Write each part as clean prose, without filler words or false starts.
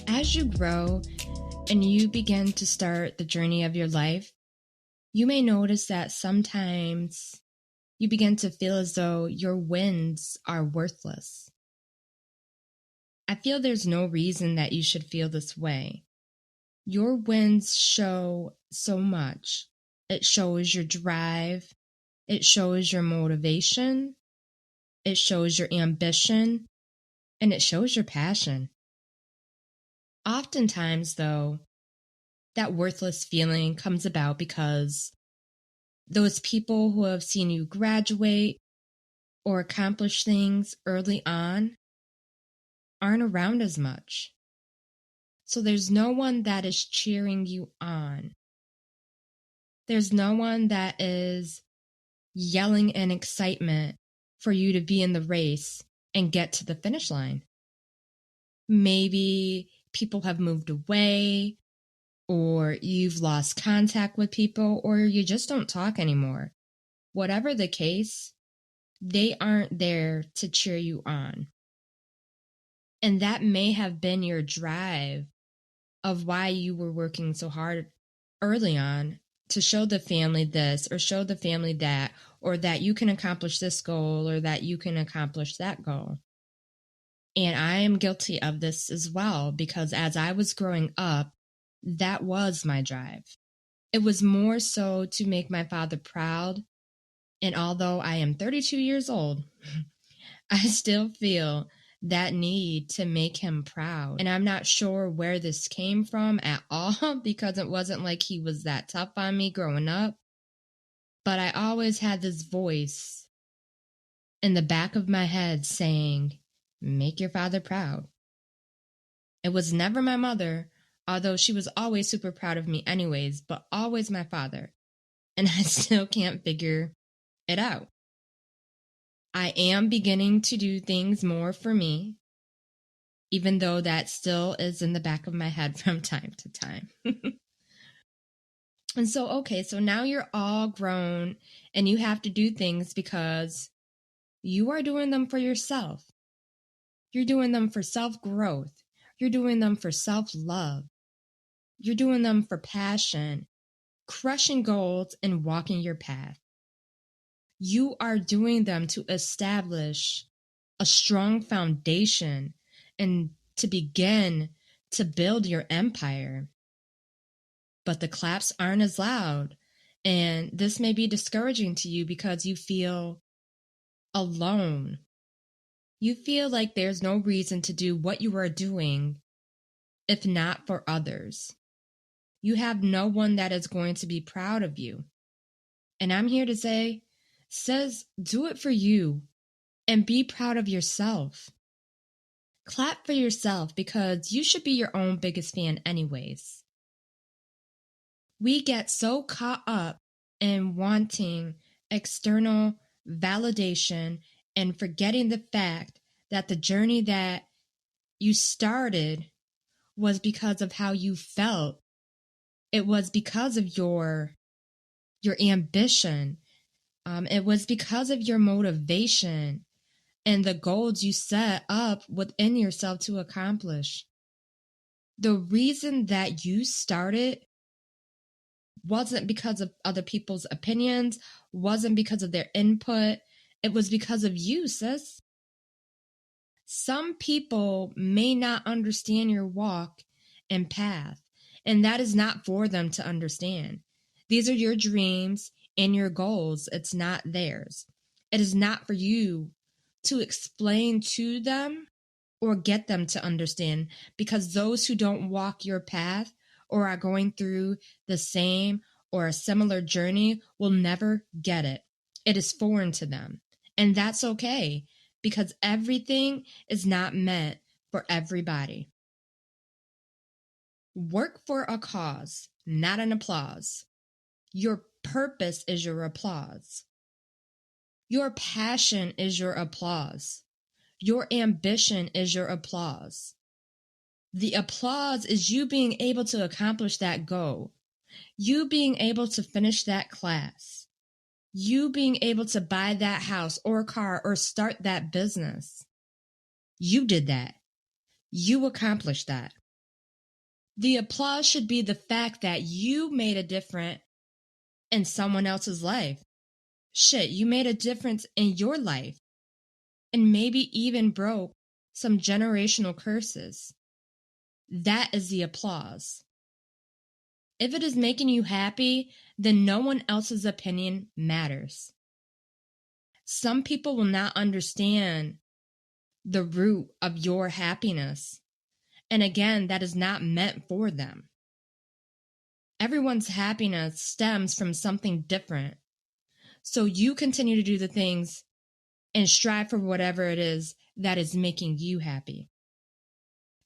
As you grow and you begin to start the journey of your life, you may notice that sometimes you begin to feel as though your wins are worthless. I feel there's no reason that you should feel this way. Your wins show so much. It shows your drive. It shows your motivation. It shows your ambition. And it shows your passion. Oftentimes, though, that worthless feeling comes about because those people who have seen you graduate or accomplish things early on aren't around as much. So there's no one that is cheering you on. There's no one that is yelling in excitement for you to be in the race and get to the finish line. Maybe people have moved away, or you've lost contact with people, or you just don't talk anymore. Whatever the case, they aren't there to cheer you on. And that may have been your drive of why you were working so hard early on to show the family this or show the family that, or that you can accomplish this goal or that you can accomplish that goal. And I am guilty of this as well, because as I was growing up, that was my drive. It was more so to make my father proud. And although I am 32 years old, I still feel that need to make him proud. And I'm not sure where this came from at all, because it wasn't like he was that tough on me growing up. But I always had this voice in the back of my head saying, make your father proud. It was never my mother, although she was always super proud of me anyways, but always my father. And I still can't figure it out. I am beginning to do things more for me, even though that still is in the back of my head from time to time. And so, okay, so now you're all grown and you have to do things because you are doing them for yourself. You're doing them for self-growth. You're doing them for self-love. You're doing them for passion, crushing goals and walking your path. You are doing them to establish a strong foundation and to begin to build your empire. But the claps aren't as loud, and this may be discouraging to you because you feel alone. You feel like there's no reason to do what you are doing if not for others. You have no one that is going to be proud of you. And I'm here to say, says, do it for you and be proud of yourself. Clap for yourself because you should be your own biggest fan anyways. We get so caught up in wanting external validation and forgetting the fact that the journey that you started was because of how you felt. It was because of your ambition. It was because of your motivation and the goals you set up within yourself to accomplish. The reason that you started wasn't because of other people's opinions, wasn't because of their input. It was because of you, sis. Some people may not understand your walk and path, and that is not for them to understand. These are your dreams and your goals. It's not theirs. It is not for you to explain to them or get them to understand, because those who don't walk your path or are going through the same or a similar journey will never get it. It is foreign to them. And that's okay, because everything is not meant for everybody. Work for a cause, not an applause. Your purpose is your applause. Your passion is your applause. Your ambition is your applause. The applause is you being able to accomplish that goal. You being able to finish that class. You being able to buy that house or car or start that business. You did that. You accomplished that. The applause should be the fact that you made a difference in someone else's life. Shit, you made a difference in your life and maybe even broke some generational curses. That is the applause. If it is making you happy, then no one else's opinion matters. Some people will not understand the root of your happiness. And again, that is not meant for them. Everyone's happiness stems from something different. So you continue to do the things and strive for whatever it is that is making you happy.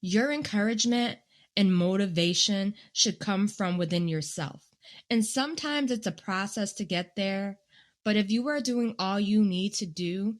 Your encouragement and motivation should come from within yourself. And sometimes it's a process to get there, but if you are doing all you need to do,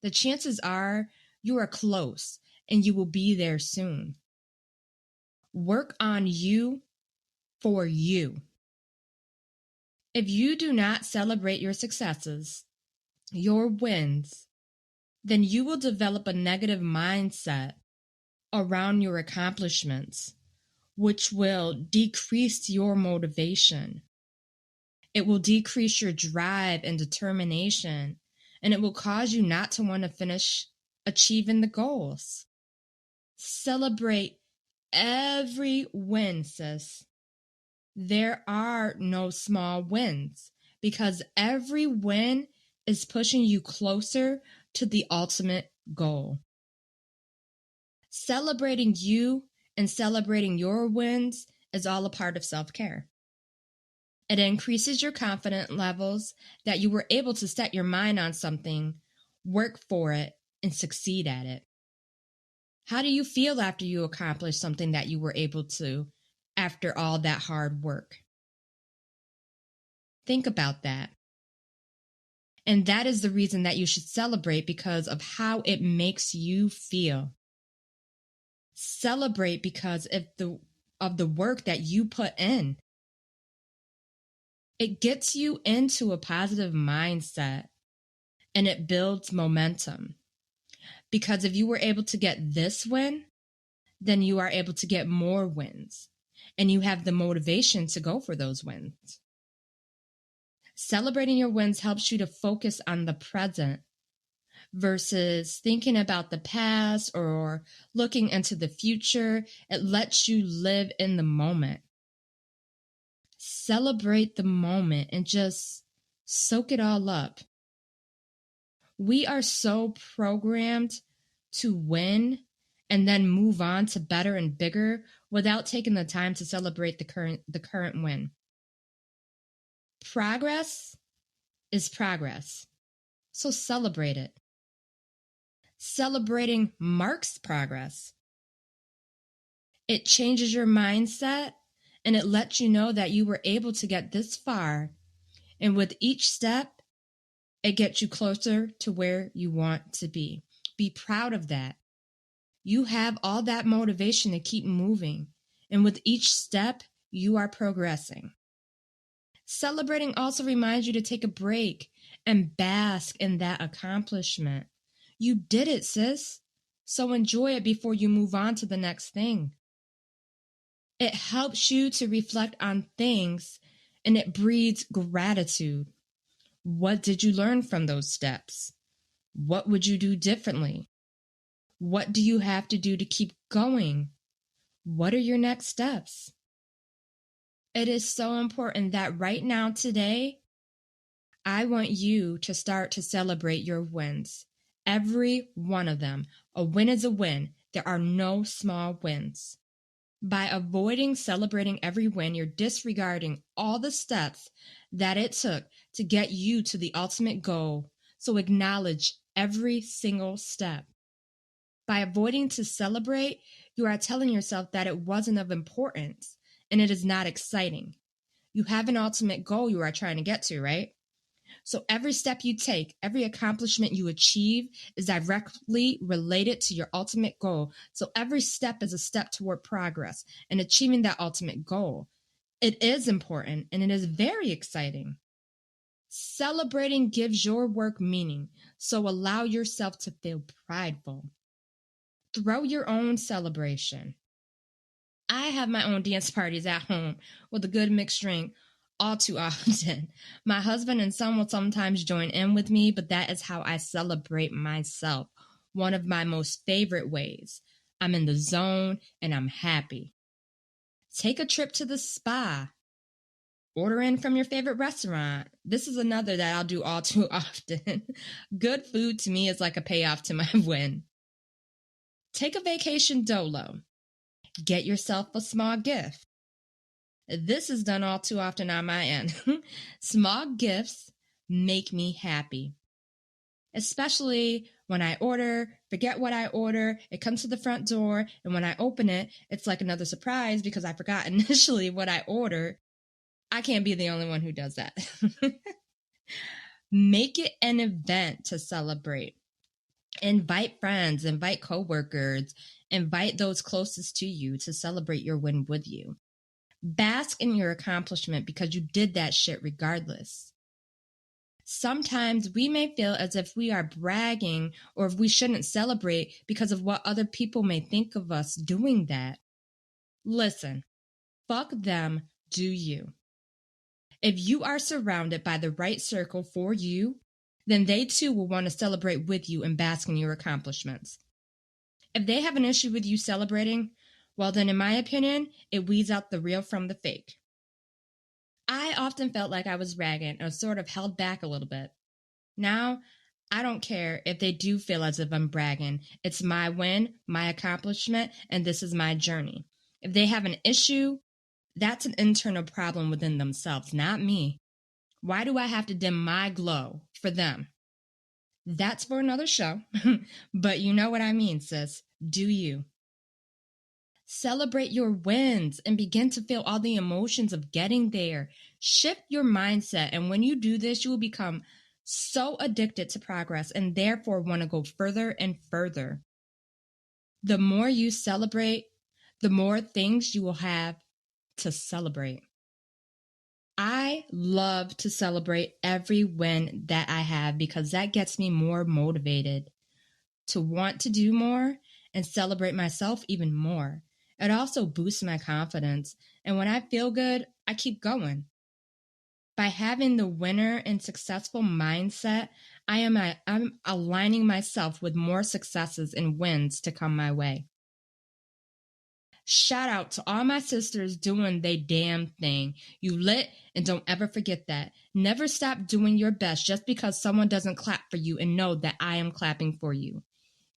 the chances are you are close and you will be there soon. Work on you for you. If you do not celebrate your successes, your wins, then you will develop a negative mindset around your accomplishments, which will decrease your motivation. It will decrease your drive and determination, and it will cause you not to want to finish achieving the goals. Celebrate every win, sis. There are no small wins because every win is pushing you closer to the ultimate goal. Celebrating you and celebrating your wins is all a part of self-care. It increases your confidence levels that you were able to set your mind on something, work for it, and succeed at it. How do you feel after you accomplish something that you were able to after all that hard work? Think about that. And that is the reason that you should celebrate, because of how it makes you feel. Celebrate because of the work that you put in. It gets you into a positive mindset and it builds momentum. Because if you were able to get this win, then you are able to get more wins. And you have the motivation to go for those wins. Celebrating your wins helps you to focus on the present versus thinking about the past or looking into the future. It lets you live in the moment. Celebrate the moment and just soak it all up. We are so programmed to win and then move on to better and bigger without taking the time to celebrate the current win. Progress is progress, so celebrate it. Celebrating marks progress. It changes your mindset and it lets you know that you were able to get this far, and with each step, it gets you closer to where you want to be. Be proud of that. You have all that motivation to keep moving, and with each step, you are progressing. Celebrating also reminds you to take a break and bask in that accomplishment. You did it, sis. So enjoy it before you move on to the next thing. It helps you to reflect on things and it breeds gratitude. What did you learn from those steps? What would you do differently? What do you have to do to keep going? What are your next steps? It is so important that right now, today, I want you to start to celebrate your wins. Every one of them. A win is a win. There are no small wins. By avoiding celebrating every win, you're disregarding all the steps that it took to get you to the ultimate goal. So acknowledge every single step. By avoiding to celebrate, you are telling yourself that it wasn't of importance and it is not exciting. You have an ultimate goal you are trying to get to, right? So every step you take, every accomplishment you achieve is directly related to your ultimate goal. So every step is a step toward progress and achieving that ultimate goal. It is important and it is very exciting. Celebrating gives your work meaning, so allow yourself to feel prideful. Throw your own celebration. I have my own dance parties at home with a good mixed drink all too often. My husband and son will sometimes join in with me, but that is how I celebrate myself. One of my most favorite ways. I'm in the zone and I'm happy. Take a trip to the spa. Order in from your favorite restaurant. This is another that I'll do all too often. Good food to me is like a payoff to my win. Take a vacation dolo. Get yourself a small gift. This is done all too often on my end. Small gifts make me happy. Especially when I order, forget what I order, it comes to the front door, and when I open it, it's like another surprise because I forgot initially what I ordered. I can't be the only one who does that. Make it an event to celebrate. Invite friends, invite coworkers, invite those closest to you to celebrate your win with you. Bask in your accomplishment because you did that shit regardless. Sometimes we may feel as if we are bragging or if we shouldn't celebrate because of what other people may think of us doing that. Listen, fuck them, do you. If you are surrounded by the right circle for you, then they too will want to celebrate with you and bask in your accomplishments. If they have an issue with you celebrating, well then in my opinion, it weeds out the real from the fake. I often felt like I was bragging or sort of held back a little bit. Now, I don't care if they do feel as if I'm bragging. It's my win, my accomplishment, and this is my journey. If they have an issue, that's an internal problem within themselves, not me. Why do I have to dim my glow for them? That's for another show. But you know what I mean, sis. Do you? Celebrate your wins and begin to feel all the emotions of getting there. Shift your mindset. And when you do this, you will become so addicted to progress and therefore want to go further and further. The more you celebrate, the more things you will have to celebrate. I love to celebrate every win that I have because that gets me more motivated to want to do more and celebrate myself even more. It also boosts my confidence. And when I feel good, I keep going. By having the winner and successful mindset, I'm aligning myself with more successes and wins to come my way. Shout out to all my sisters doing they damn thing. You lit, and don't ever forget that. Never stop doing your best just because someone doesn't clap for you, and know that I am clapping for you.